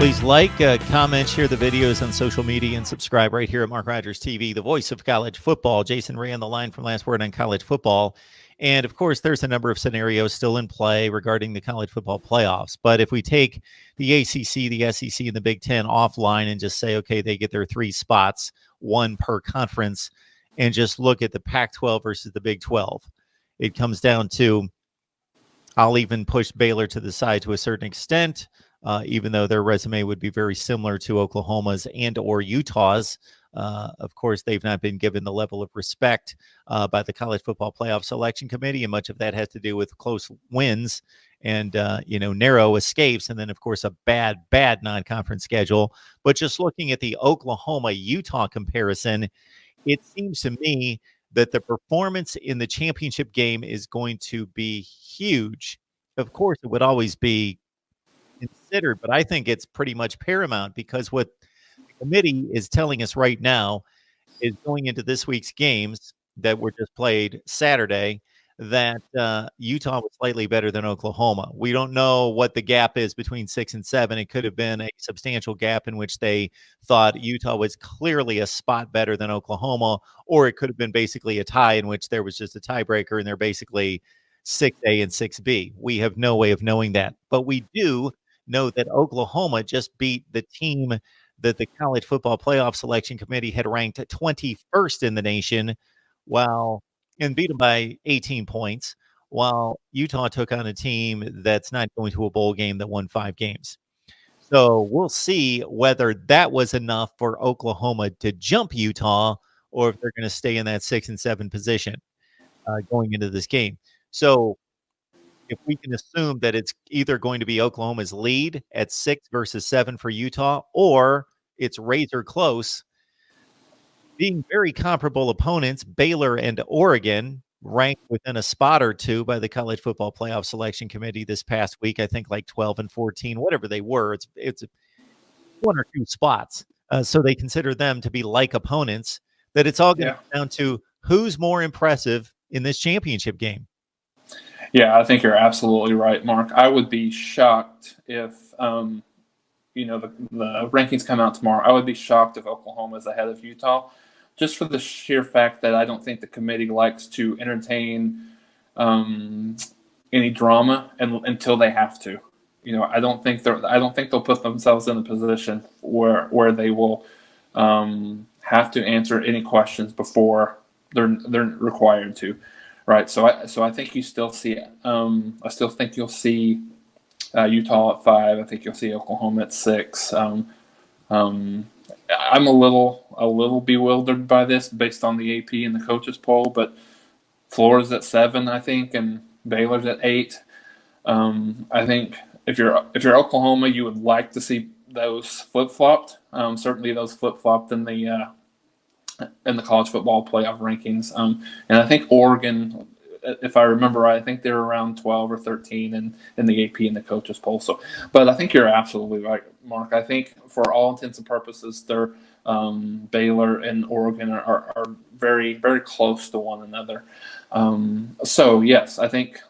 Please like, comment, share the videos on social media, and subscribe right here at Mark Rogers TV, the voice of college football. Jason Ray on the line from Last Word on College Football. And, of course, there's a number of scenarios still in play regarding the college football playoffs. But if we take the ACC, the SEC, and the Big Ten offline and just say, okay, they get their 3 spots, 1 per conference, and just look at the Pac-12 versus the Big 12, it comes down to, I'll even push Baylor to the side to a certain extent, even though their resume would be very similar to Oklahoma's and or Utah's. Of course, they've not been given the level of respect by the College Football Playoff Selection Committee, and much of that has to do with close wins and narrow escapes, and then, of course, a bad non-conference schedule. But just looking at the Oklahoma-Utah comparison, it seems to me that the performance in the championship game is going to be huge. Of course, it would always be considered, but I think it's pretty much paramount, because what the committee is telling us right now is, going into this week's games that were just played Saturday, that Utah was slightly better than Oklahoma. We don't know what the gap is between 6 and 7. It could have been a substantial gap in which they thought Utah was clearly a spot better than Oklahoma, or it could have been basically a tie in which there was just a tiebreaker and they're basically 6A and 6B. We have no way of knowing that. But we do know that Oklahoma just beat the team that the College Football Playoff Selection Committee had ranked 21st in the nation, and beat them by 18 points, while Utah took on a team that's not going to a bowl game that won 5 games. So we'll see whether that was enough for Oklahoma to jump Utah, or if they're going to stay in that 6 and 7 position going into this game. So if we can assume that it's either going to be Oklahoma's lead at 6 versus 7 for Utah, or it's razor close, being very comparable opponents, Baylor and Oregon, ranked within a spot or two by the College Football Playoff Selection Committee this past week, I think like 12 and 14, whatever they were. It's 1 or 2 spots. So they consider them to be like opponents, that it's all going to come down to who's more impressive in this championship game. Yeah, I think you're absolutely right, Mark. I would be shocked if, the rankings come out tomorrow. I would be shocked if Oklahoma is ahead of Utah, just for the sheer fact that I don't think the committee likes to entertain any drama until they have to. I don't think they'll put themselves in a position where they will have to answer any questions before they're required to. Right, so I think you still see it. I still think you'll see Utah at 5. I think you'll see Oklahoma at 6. I'm a little bewildered by this based on the AP and the coaches poll, but Florida's at 7, I think, and Baylor's at 8. I think if you're Oklahoma, you would like to see those flip-flopped. Certainly, those flip-flopped in the college football playoff rankings. And I think Oregon, if I remember right, I think they're around 12 or 13 in the AP and the coaches poll. So, but I think you're absolutely right, Mark. I think for all intents and purposes, they're Baylor and Oregon are very, very close to one another. So yes, I think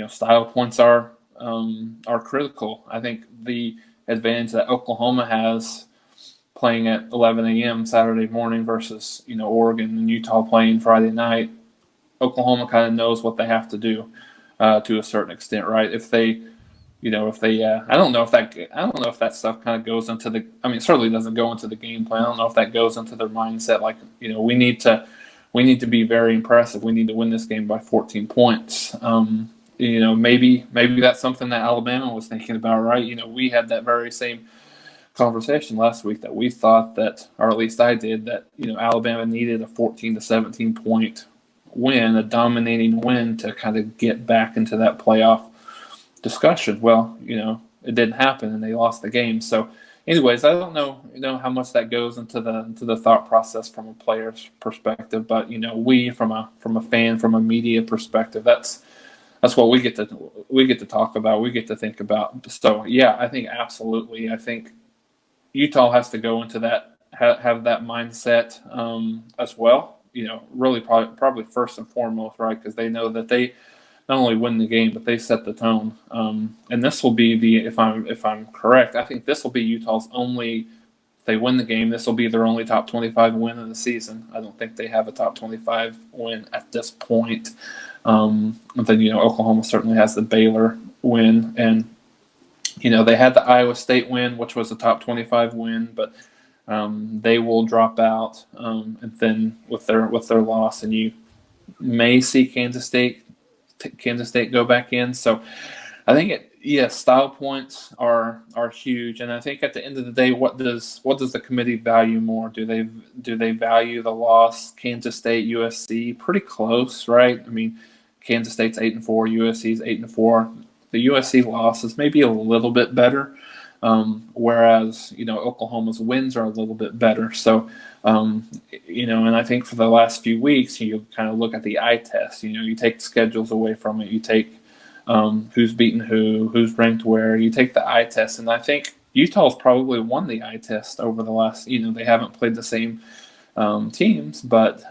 style points are critical. I think the advantage that Oklahoma has playing at 11 a.m. Saturday morning versus Oregon and Utah playing Friday night, Oklahoma kind of knows what they have to do to a certain extent, right? If they I don't know if that stuff kind of goes into the. I mean, it certainly doesn't go into the game plan. I don't know if that goes into their mindset. Like we need to be very impressive. We need to win this game by 14 points. Maybe that's something that Alabama was thinking about, right? We had that very same conversation last week that we thought that, or at least I did, that Alabama needed a 14 to 17 point win, a dominating win, to kind of get back into that playoff discussion. Well, it didn't happen and they lost the game. So anyways, I don't know how much that goes into the thought process from a player's perspective, but we from a fan, from a media perspective, that's what we get to talk about, we get to think about. So yeah, I think absolutely. I think Utah has to go into that, have that mindset as well. Really probably first and foremost, right? Because they know that they not only win the game, but they set the tone. And this will be if I'm correct, I think this will be Utah's only. If they win the game, this will be their only top 25 win of the season. I don't think they have a top 25 win at this point. And then Oklahoma certainly has the Baylor win, and they had the Iowa State win, which was a top 25 win, but they will drop out, and then with their loss, and you may see Kansas State go back in. So I think style points are huge, and I think at the end of the day, what does the committee value more? Do they value the loss? Kansas State, USC, pretty close, right? I mean, Kansas State's 8-4, USC's 8-4. The USC loss is maybe a little bit better, whereas Oklahoma's wins are a little bit better. So and I think for the last few weeks, you kind of look at the eye test. You take the schedules away from it. You take who's beaten who's ranked where. You take the eye test, and I think Utah's probably won the eye test over the last. They haven't played the same teams, but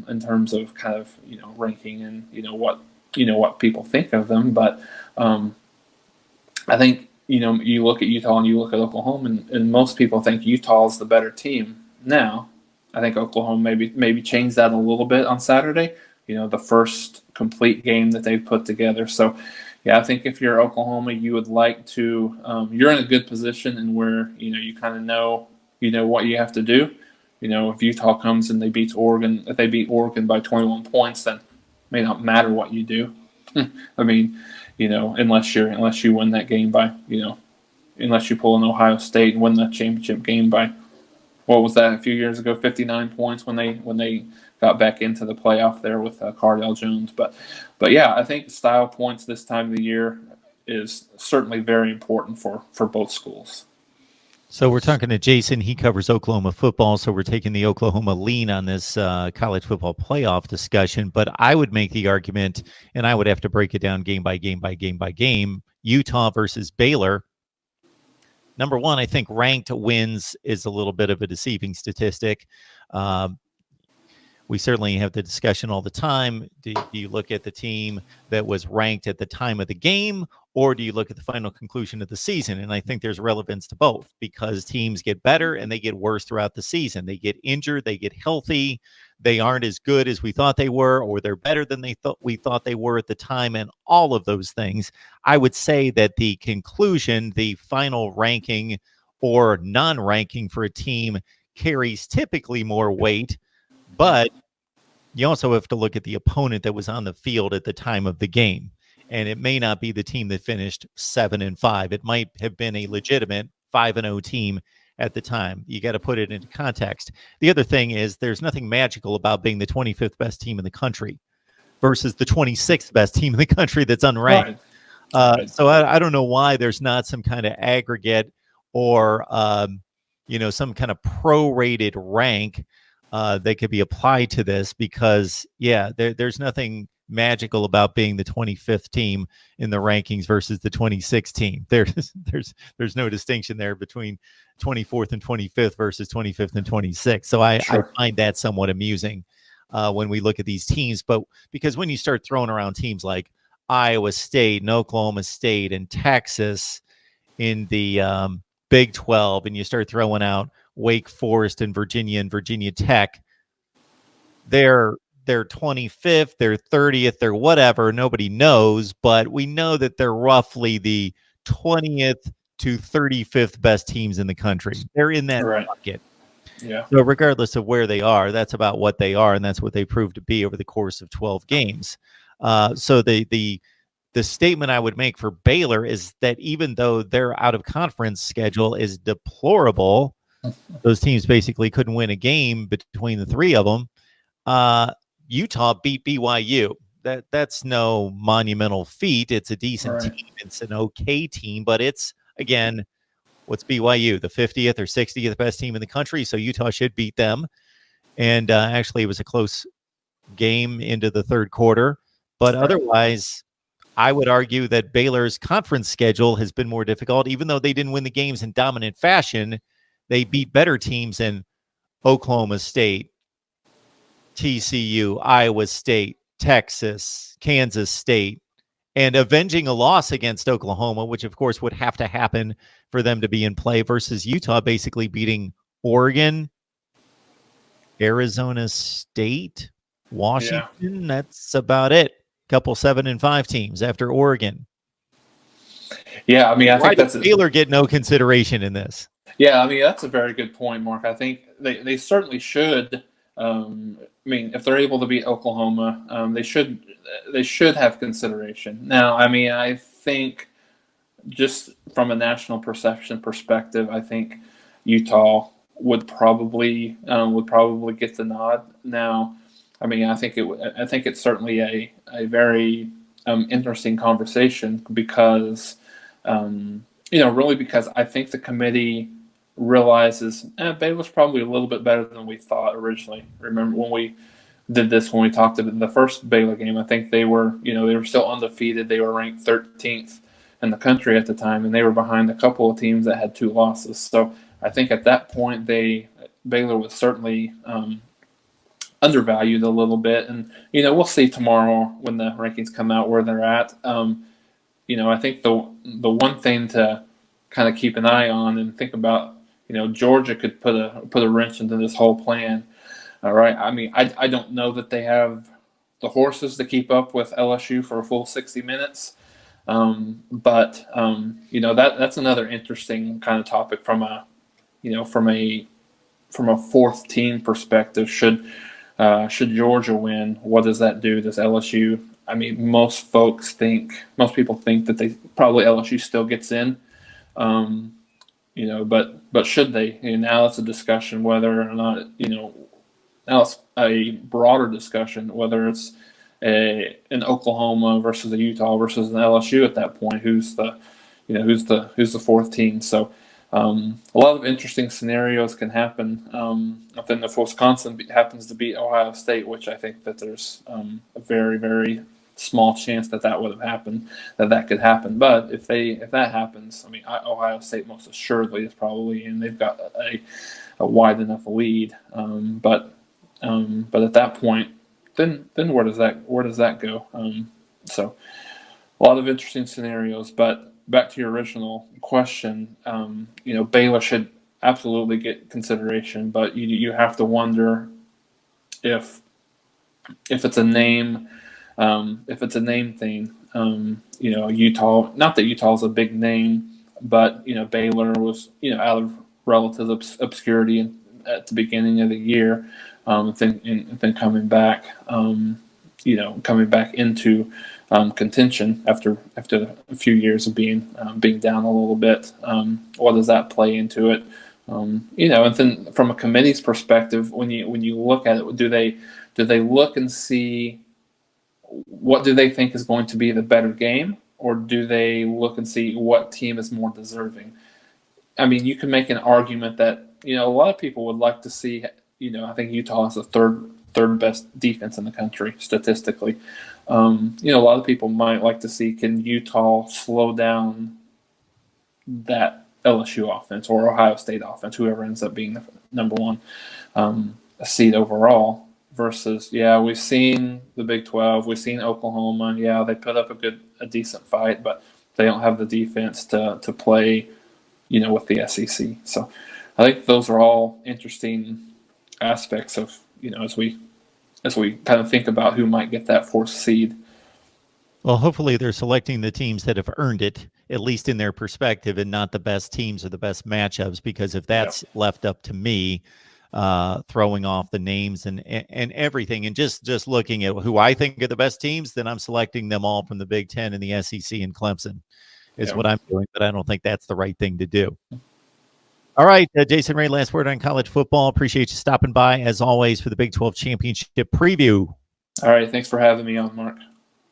in terms of kind of ranking and what people think of them, but I think you look at Utah and you look at Oklahoma, and most people think Utah's the better team. Now, I think Oklahoma maybe changed that a little bit on Saturday. The first complete game that they've put together. So, yeah, I think if you're Oklahoma, you would like to. You're in a good position, and where you kind of know what you have to do. If Utah comes and they beat Oregon, if they beat Oregon by 21 points, then it may not matter what you do. I mean, unless you win that game by unless you pull an Ohio State and win the championship game by. What was that a few years ago? 59 points when they got back into the playoff there with Cardale Jones. But yeah, I think style points this time of the year is certainly very important for both schools. So we're talking to Jason. He covers Oklahoma football, so we're taking the Oklahoma lean on this college football playoff discussion. But I would make the argument, and I would have to break it down game by game, Utah versus Baylor. Number one, I think ranked wins is a little bit of a deceiving statistic. We certainly have the discussion all the time. Do you look at the team that was ranked at the time of the game, or do you look at the final conclusion of the season? And I think there's relevance to both, because teams get better and they get worse throughout the season. They get injured, they get healthy, they aren't as good as we thought they were, or they're better than we thought they were at the time, and all of those things. I would say that the conclusion, the final ranking or non-ranking for a team, carries typically more weight, but you also have to look at the opponent that was on the field at the time of the game. And it may not be the team that finished 7-5. It might have been a legitimate 5-0 team at the time. You got to put it into context. The other thing is there's nothing magical about being the 25th best team in the country versus the 26th best team in the country that's unranked. Right. So I don't know why there's not some kind of aggregate or, some kind of prorated rank that could be applied to this, because, there's nothing magical about being the 25th team in the rankings versus the 26th team. There's no distinction there between 24th and 25th versus 25th and 26th. So I find that somewhat amusing when we look at these teams. But because when you start throwing around teams like Iowa State and Oklahoma State and Texas in the Big 12, and you start throwing out Wake Forest and Virginia Tech, they're 25th, they're 30th, they're whatever, nobody knows, but we know that they're roughly the 20th to 35th best teams in the country. They're in that bucket. Yeah. So regardless of where they are, that's about what they are, and that's what they proved to be over the course of 12 games. So the statement I would make for Baylor is that even though their out-of-conference schedule is deplorable, those teams basically couldn't win a game between the three of them. Utah beat BYU. That's no monumental feat. It's a decent team. It's an okay team, but it's, again, what's BYU? The 50th or 60th best team in the country, so Utah should beat them. And actually, it was a close game into the third quarter. But otherwise, I would argue that Baylor's conference schedule has been more difficult. Even though they didn't win the games in dominant fashion, they beat better teams in Oklahoma State, TCU, Iowa State, Texas, Kansas State, and avenging a loss against Oklahoma, which of course would have to happen for them to be in play, versus Utah basically beating Oregon, Arizona State, Washington. That's about it. Couple 7-5 teams after Oregon. Yeah, I mean, I think that's Baylor get no consideration in this. Yeah, I mean, that's a very good point, Mark. I think they certainly should. I mean, if they're able to beat Oklahoma, they should have consideration. Now, I mean, I think just from a national perception perspective, I think Utah would probably get the nod. Now, I mean, I think it's certainly a very interesting conversation because really because I think the committee realizes Baylor's probably a little bit better than we thought originally. Remember when we did this, when we talked about the first Baylor game, I think they were still undefeated. They were ranked 13th in the country at the time, and they were behind a couple of teams that had 2 losses. So I think at that point Baylor was certainly undervalued a little bit, and we'll see tomorrow when the rankings come out where they're at. I think the one thing to kind of keep an eye on and think about, Georgia could put a wrench into this whole plan. All right. I mean, I don't know that they have the horses to keep up with LSU for a full 60 minutes. But that's another interesting kind of topic from a fourth team perspective. Should Georgia win, what does that do? Does LSU? I mean, most people think that probably LSU still gets in. But should they? Now it's a discussion whether or not, now it's a broader discussion whether it's an Oklahoma versus a Utah versus an LSU at that point. Who's the fourth team? So a lot of interesting scenarios can happen. Then if Wisconsin happens to beat Ohio State, which I think that there's a very, very small chance that would have happened, that could happen. But if that happens, I mean, Ohio State most assuredly is probably, and they've got a wide enough lead. But at that point, then where does that go? So a lot of interesting scenarios. But back to your original question, Baylor should absolutely get consideration, but you have to wonder if it's a name. If it's a name thing, Utah, not that Utah is a big name, but, Baylor was, out of relative obscurity at the beginning of the year, and then coming back into contention after a few years of being down a little bit. What does that play into it? And then from a committee's perspective, when you look at it, do they look and see what do they think is going to be the better game, or do they look and see what team is more deserving? I mean, you can make an argument that, a lot of people would like to see, I think Utah is the third best defense in the country statistically. A lot of people might like to see, can Utah slow down that LSU offense or Ohio State offense, whoever ends up being the number one seed overall. Versus, we've seen the Big 12, we've seen Oklahoma. Yeah, they put up a decent fight, but they don't have the defense to play, with the SEC. So I think those are all interesting aspects of, as we kind of think about who might get that fourth seed. Well, hopefully they're selecting the teams that have earned it, at least in their perspective, and not the best teams or the best matchups, because if that's left up to me, throwing off the names and everything, and just looking at who I think are the best teams, then I'm selecting them all from the Big Ten and the SEC and Clemson is what I'm doing, but I don't think that's the right thing to do. All right, Jason Ray, last word on college football. Appreciate you stopping by, as always, for the Big 12 Championship preview. All right, thanks for having me on, Mark.